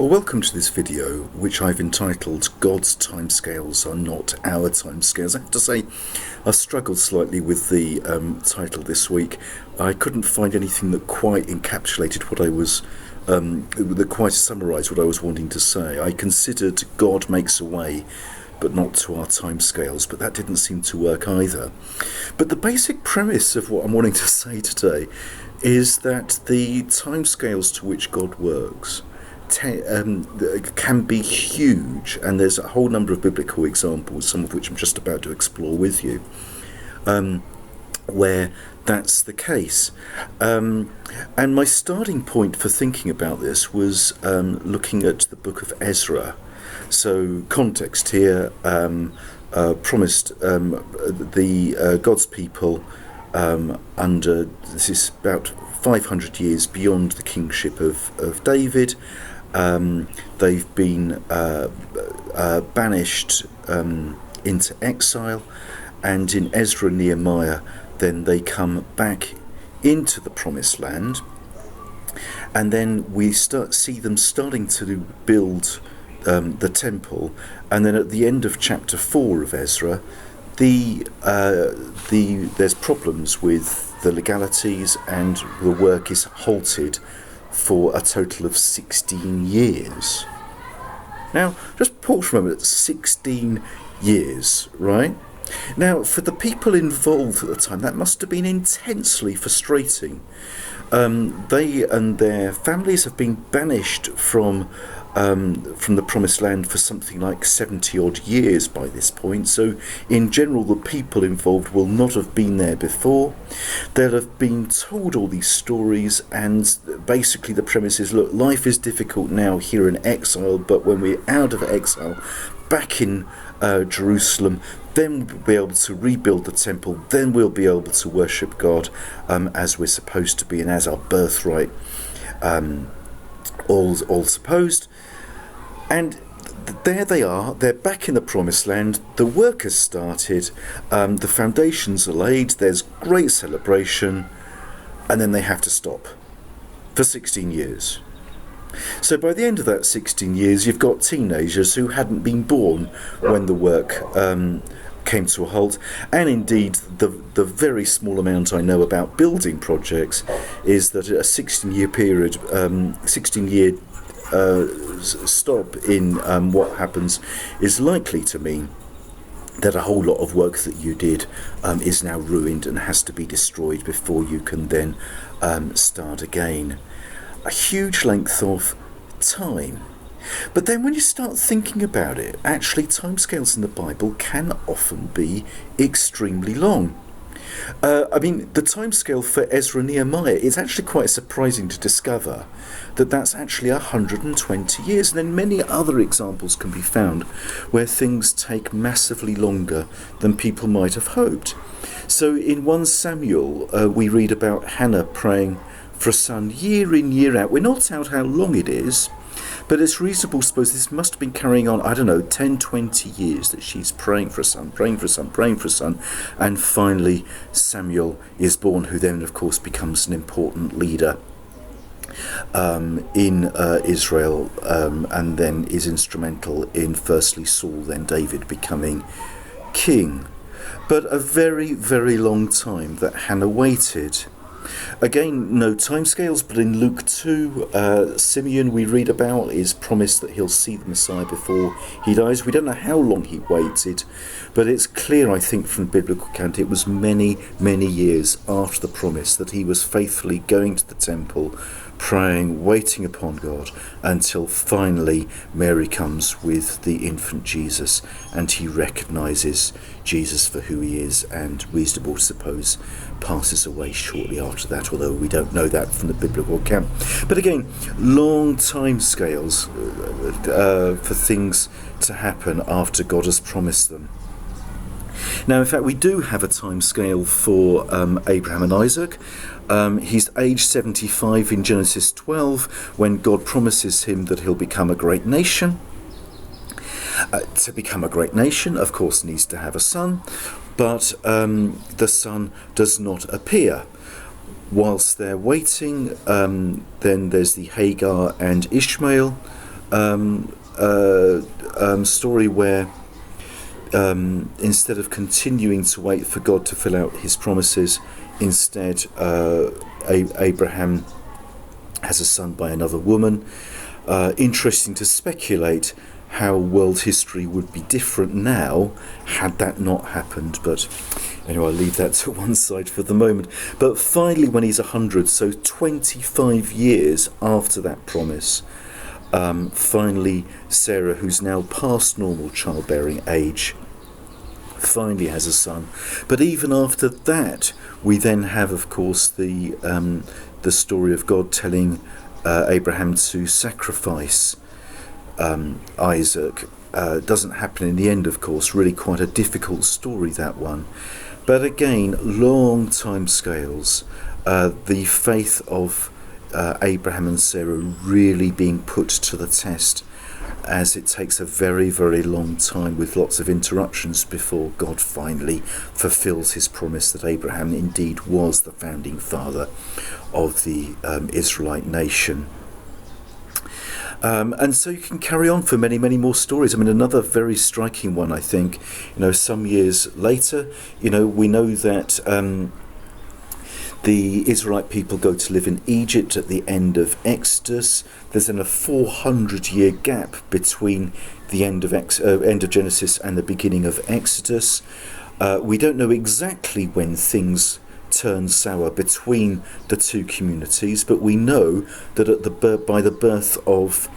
Well, welcome to this video, which I've entitled God's Timescales Are Not Our Timescales. I have to say, I've struggled slightly with the title this week. I couldn't find anything that quite encapsulated what I was, that quite summarised what I was wanting to say. I considered God makes a way, but not to our timescales, but that didn't seem to work either. But the basic premise of what I'm wanting to say today is that the timescales to which God works can be huge, and there's a whole number of biblical examples, some of which I'm just about to explore with you, where that's the case. And my starting point for thinking about this was looking at the book of Ezra. So context here, promised God's people under, this is about 500 years beyond the kingship of David. They've been banished into exile, and in Ezra and Nehemiah then they come back into the promised land, and then we see them starting to build the temple, and then at the end of chapter 4 of Ezra there's problems with the legalities, and the work is halted for a total of 16 years. Now, just pause for a moment. 16 years, right? Now, for the people involved at the time, that must have been intensely frustrating. They and their families have been banished from the promised land for something like 70 odd years by this point. So in general, the people involved will not have been there before. They'll have been told all these stories, and basically the premise is, look, life is difficult now here in exile, but when we're out of exile, back in Jerusalem, then we'll be able to rebuild the temple, then we'll be able to worship God as we're supposed to be and as our birthright all supposed. And there they are, they're back in the promised land, the work has started, the foundations are laid, there's great celebration, and then they have to stop for 16 years. So by the end of that 16 years, you've got teenagers who hadn't been born when the work came to a halt, and indeed the very small amount I know about building projects is that a 16-year period, 16-year stop in what happens is likely to mean that a whole lot of work that you did is now ruined and has to be destroyed before you can then start again. A huge length of time. But then when you start thinking about it, actually timescales in the Bible can often be extremely long. The timescale for Ezra and Nehemiah is actually quite surprising to discover that that's actually 120 years. And then many other examples can be found where things take massively longer than people might have hoped. So in 1 Samuel, we read about Hannah praying for a son year in, year out. We're not out how long it is, but it's reasonable to suppose this must have been carrying on, 10, 20 years that she's praying for a son, and finally Samuel is born, who then of course becomes an important leader in Israel, and then is instrumental in firstly Saul, then David becoming king. But a very, very long time that Hannah waited. Again, no timescales, but in Luke 2, Simeon, we read about, is promised that he'll see the Messiah before he dies. We don't know how long he waited, but it's clear, I think, from the biblical account, it was many, many years after the promise that he was faithfully going to the temple, praying, waiting upon God, until finally Mary comes with the infant Jesus, and he recognises Jesus for who he is, and reasonable to suppose passes away shortly after that, although we don't know that from the biblical account. But again, long time scales for things to happen after God has promised them. Now, in fact, we do have a time scale for Abraham and Isaac. He's age 75 in Genesis 12 when God promises him that he'll become a great nation. To become a great nation, of course, needs to have a son, but the son does not appear. Whilst they're waiting, then there's the Hagar and Ishmael story where instead of continuing to wait for God to fill out his promises, instead Abraham has a son by another woman. Interesting to speculate how world history would be different now had that not happened, but anyway, I'll leave that to one side for the moment. But finally, when he's 100, so 25 years after that promise, finally Sarah, who's now past normal childbearing age, finally has a son. But even after that, we then have, of course, the story of God telling Abraham to sacrifice Isaac. Doesn't happen in the end, of course. Really quite a difficult story, that one. But again, long time scales. The faith of Abraham and Sarah really being put to the test, as it takes a very, very long time with lots of interruptions before God finally fulfills his promise that Abraham indeed was the founding father of the Israelite nation. And so you can carry on for many, many more stories. I mean, another very striking one, I think, some years later, we know that the Israelite people go to live in Egypt at the end of Exodus. There's then a 400-year gap between the end of Genesis and the beginning of Exodus. We don't know exactly when things turn sour between the two communities, but we know that by the birth of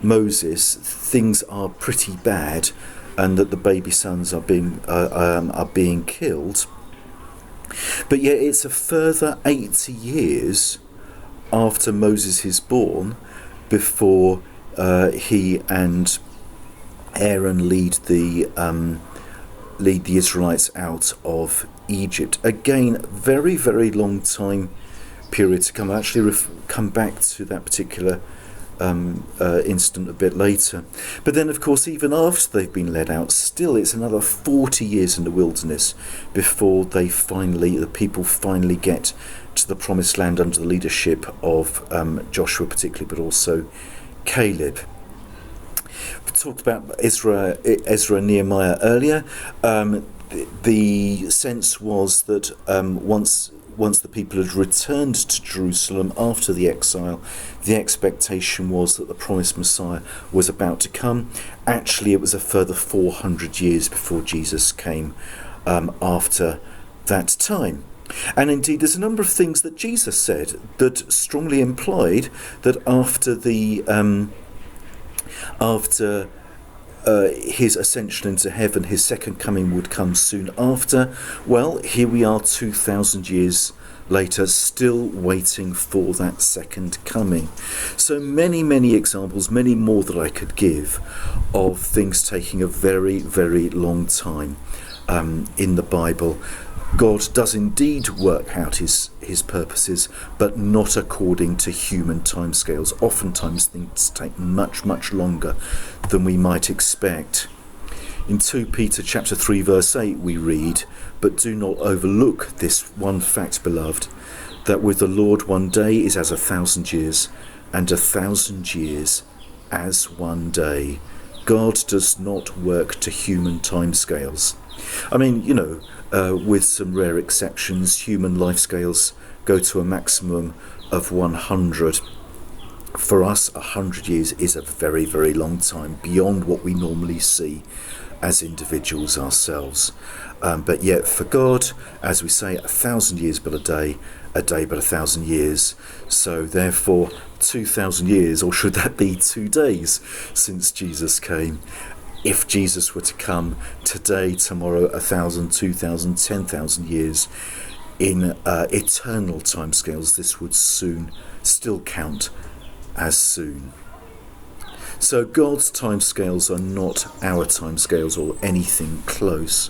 Moses, things are pretty bad, and that the baby sons are being killed. But yet it's a further 80 years after Moses is born before he and Aaron lead the Israelites out of Egypt. Again, very, very long time period to come. I'll actually come back to that particular incident a bit later. But then, of course, even after they've been led out, still it's another 40 years in the wilderness before the people finally get to the promised land under the leadership of Joshua particularly, but also Caleb. We talked about Ezra and Nehemiah earlier. The sense was that once the people had returned to Jerusalem after the exile, the expectation was that the promised Messiah was about to come. Actually, it was a further 400 years before Jesus came after that time. And indeed, there's a number of things that Jesus said that strongly implied that after his ascension into heaven, his second coming would come soon after. Well, here we are 2,000 years later, still waiting for that second coming. So many, many examples, many more that I could give, of things taking a very, very long time in the Bible. God does indeed work out his purposes, but not according to human timescales. Oftentimes things take much, much longer than we might expect. In 2 Peter chapter 3 verse 8 we read, "But do not overlook this one fact, beloved, that with the Lord 1 day is as 1,000 years, and 1,000 years as 1 day." God does not work to human timescales. I mean, with some rare exceptions, human life scales go to a maximum of 100. For us, 100 years is a very, very long time, beyond what we normally see as individuals ourselves. But yet for God, as we say, 1,000 years but a day but 1,000 years. So therefore, 2,000 years, or should that be 2 days, since Jesus came. If Jesus were to come today, tomorrow, 1,000, 2,000, 10,000 years, in eternal timescales, this would soon still count as soon. So God's timescales are not our timescales or anything close.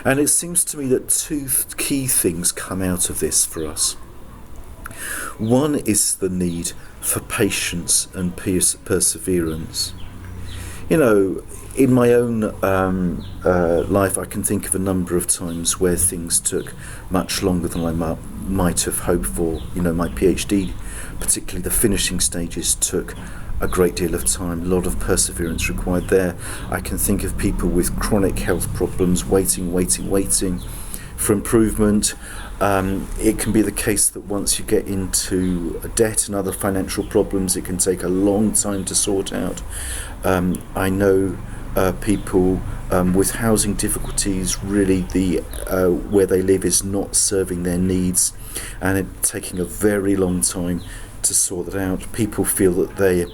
And it seems to me that two key things come out of this for us. One is the need for patience and perseverance. In my own life, I can think of a number of times where things took much longer than I might have hoped for. My PhD particularly the finishing stages, took a great deal of time, a lot of perseverance required there. I can think of people with chronic health problems waiting for improvement. It can be the case that once you get into debt and other financial problems, it can take a long time to sort out. I know people with housing difficulties, really where they live is not serving their needs, and it taking a very long time to sort that out. People feel that they're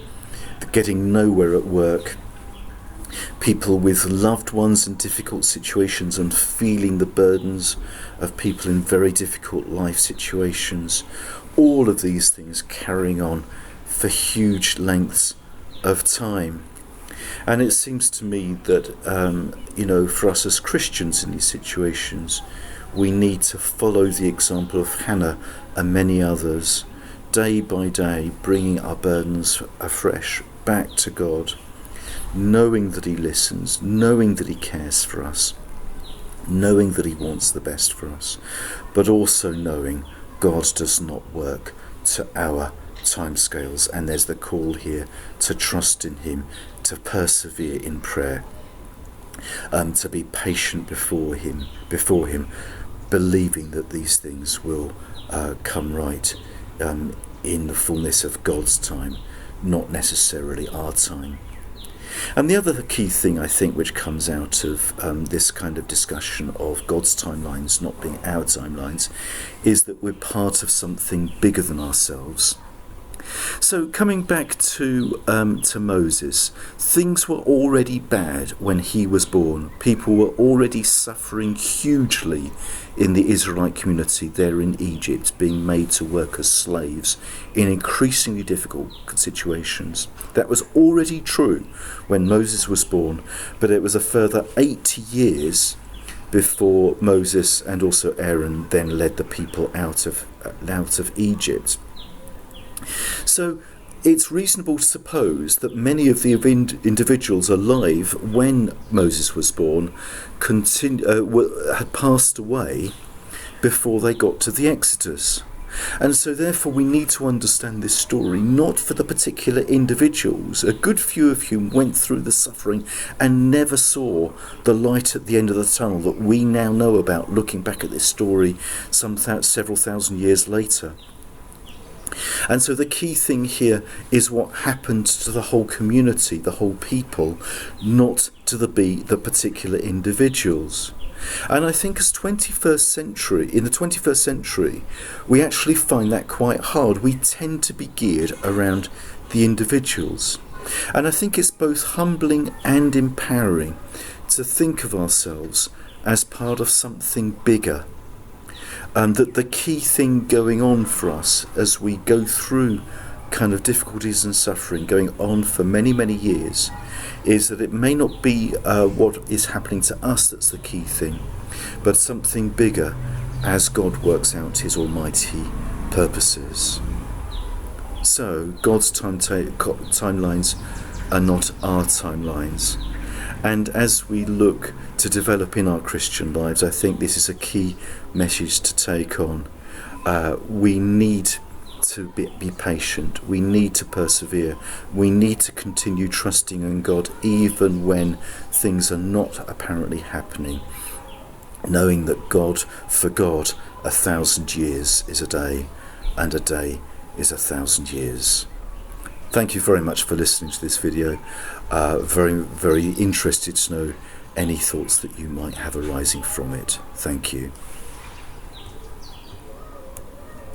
getting nowhere at work. People with loved ones in difficult situations and feeling the burdens of people in very difficult life situations. All of these things carrying on for huge lengths of time. And it seems to me that, for us as Christians in these situations, we need to follow the example of Hannah and many others, day by day, bringing our burdens afresh back to God, knowing that he listens, knowing that he cares for us, knowing that he wants the best for us, but also knowing God does not work to our timescales, and there's the call here to trust in him, to persevere in prayer, to be patient before him, believing that these things will come right in the fullness of God's time, not necessarily our time. And the other key thing, I think, which comes out of this kind of discussion of God's timelines not being our timelines, is that we're part of something bigger than ourselves. So coming back to Moses, things were already bad when he was born. People were already suffering hugely in the Israelite community there in Egypt, being made to work as slaves in increasingly difficult situations. That was already true when Moses was born, but it was a further 80 years before Moses and also Aaron then led the people out of Egypt. So it's reasonable to suppose that many of the individuals alive when Moses was born had passed away before they got to the Exodus. And so therefore we need to understand this story not for the particular individuals. A good few of whom went through the suffering and never saw the light at the end of the tunnel that we now know about, looking back at this story several thousand years later. And so the key thing here is what happened to the whole community, the whole people, not to the particular individuals. And I think in the 21st century, we actually find that quite hard. We tend to be geared around the individuals. And I think it's both humbling and empowering to think of ourselves as part of something bigger. That the key thing going on for us as we go through kind of difficulties and suffering going on for many, many years is that it may not be what is happening to us that's the key thing, but something bigger as God works out his almighty purposes. So God's timelines are not our timelines. And as we look to develop in our Christian lives, I think this is a key message to take on. We need to be patient. We need to persevere. We need to continue trusting in God even when things are not apparently happening, knowing that for God, 1,000 years is a day, and a day is 1,000 years. Thank you very much for listening to this video. Very, very interested to know any thoughts that you might have arising from it. Thank you.